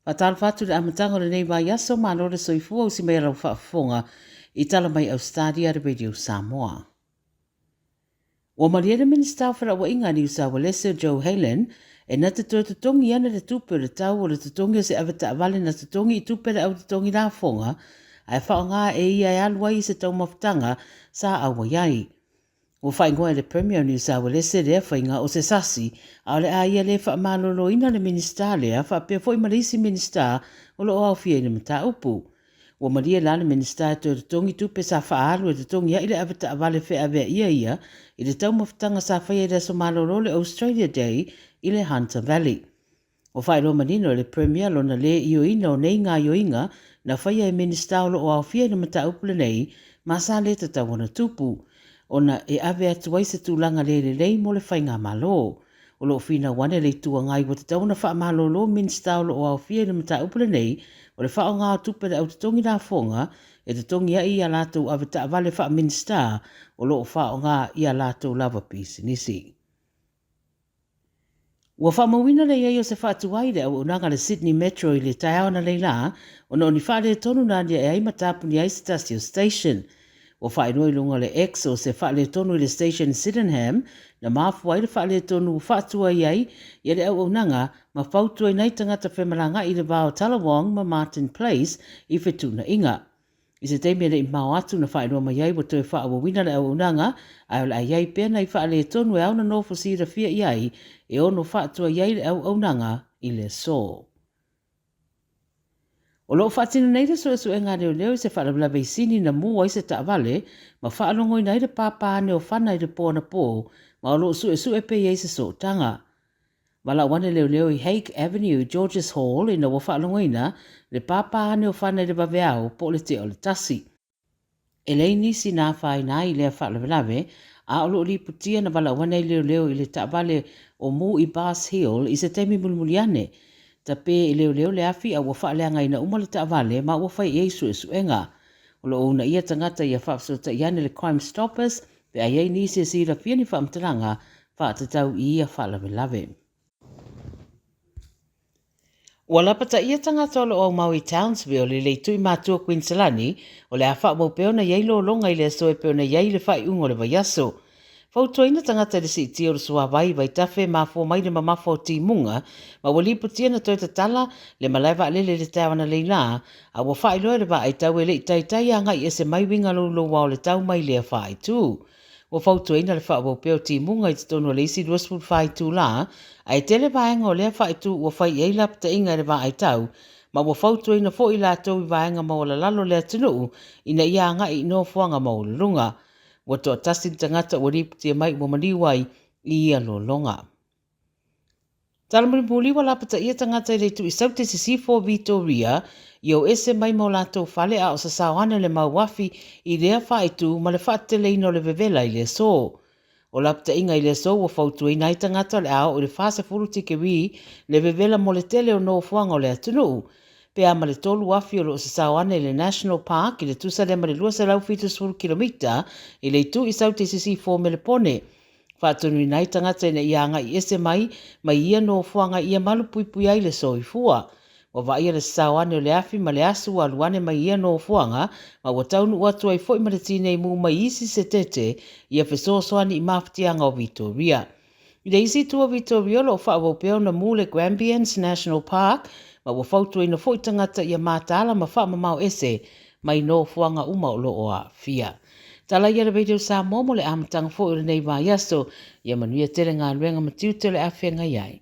Fatal fatu le amatanga le nei vai aso mano le soifua o si mai rau whaafonga I tala mai Ausetalia le Radio Samoa. Wa maria le minista whara wa inga New South Wales Joe Helen e na te tue tutongi ana le tupe le tau o le tutongi se aweta avale na tutongi I tupe le au tutongi la fonga ai whaonga e ia e alua I se tau mafutanga sa awa iai. Wa whaingoa le Premier New South Wales rea whainga o se sasi a le a ia le whaamalolo ina le minista lea whaapea fo I marisi minista o lo o au fia ina mata upu. Wa maria la le minista to tongi tupe sa whaalu e tongi ia ile aweta avale FEB ia I le tau mafutanga sa whaia le so malolo le Australia Day I le Hunter Valley. O whaero manino le Premier lona le ioina o nei ngā ioinga na whaia e minista o lo o au fia ina mata upu le nei ma sa le tatawana tupu. Ona e ave atu ai se tūlanga le lei mo le whainga malo. O lo whina wane le tua ngai wa te tauna wha malolo minsta o lo o au fia na mata upule nei, o le wha o ngā tupe le au te tongi nā whonga, e te tongi a ia lātou ave ta avale wha minsta o lo o wha o ngā ia lātou lava pisi nisi. Ua wha mawina le iei o se wha tuai le au unanga le Sydney Metro I le taiawana le la, o no ni wha le tonu nā dia e ai matapuni ai Stasio Station, o whainoi lunga le ex o se whaale tonu I le station Sydenham, na mafua I le whaale tonu whaatua iai, I le au unanga, ma whautua I nei tangata whemalanga I le vao Talawong ma Martin Place I whetuna inga. I se teimia le I mau atu na whainoi ma iai wa toi whaawa wina le au unanga, ai ola iai pēna I whaale tonu e au na nofo sira fia iai, e ono whaatua iai le au unanga I le so. O loo whaatina nei le soe e ngā leo se whaalawala sini na mua I se taawale, ma whaalongoi nei le pāpāne o whana I le pōna pō, ma o loo sue pe iei se so tanga. Wala wane leo I Hake Avenue, Georges Hall, ina wa whaalongoi na, le pāpāne o whana I le waweao po le te o le tasi. E lei nisi nā whai nā I lea whaalawalawe, a o loo li putia na wala wane leo I le taawale o mu I Bass Hill I se temi mulmuliane, ta pe I leo le afi a wa whaaleanga ina umale ta avale ma wa whai ei suenga. O lo una ia tangata ia whaapsota iane le Crime Stoppers, pe a iei nisi e sira whiani whaamtaranga whaatatau I ia whaalawelawe. Ua lapata ia tangata o lo au Maui Townsville le leitui mātua Queenslandi o le a whaapau peona iei lo longa I le soe peona iei le whai ungo le vaiaso. Fautoina tangata le si tio sua vai tafe ma fo mai le mamafo ti munga ma wali putia na toi tala le malaiva le tawana le la a wa fai lo le va ai tau le tai anga I se mai winga lo wa le tau mai le fai tu wa fautoina le fa wo pe ti munga I tono le si dos fai tu la ai tele vaenga le fai tu wa fai ai lap ta inga le va ai tau ma wa fautoina fo I la tau vaenga ma la lalo le tunu ina ia anga I no fuanga ma lunga wa to tasin tangata wa ripti mai wa maniwai I lo longa. Talamuri puli wa lapata ia tangata le tu isaute si C4 Victoria I ese mai mo lato fale a o sa sawana le mauafi I rea whae tu ma le whaatele ino le vevela I le so. O lapata inga I le so wa fautu I nai tangata le ao o le fase furu tike wi le vevela mo le tele o no fuanga o le atunu. Pe ama le tolu wafi o lo se sawane le National Park I le tusa le ma le 2 kilomita I le tu I saute sisi 4 melepone. Whaatunu I nai tangata ina ianga I ese mai ia no fuanga ia malu pui ai le soifua. Wa vaia le sawane o le afi ma le asu wa luane mai ia no fuanga ma wa taunu watu ai foi ma le tine mu mai isi se tete ia fesosoani I mafutianga o Victoria. I le isi tua Victoria lo whaavo peo na mu le Grampians National Park ma wa fautu ina foi tangata ia mātala ma wha mamau ese mai no fuanga uma o loo a fia. Tala ia le video sa momo le amatanga foi o le nei vaiaso ia manuia tele ngā luenga matiu tele a whenga iai.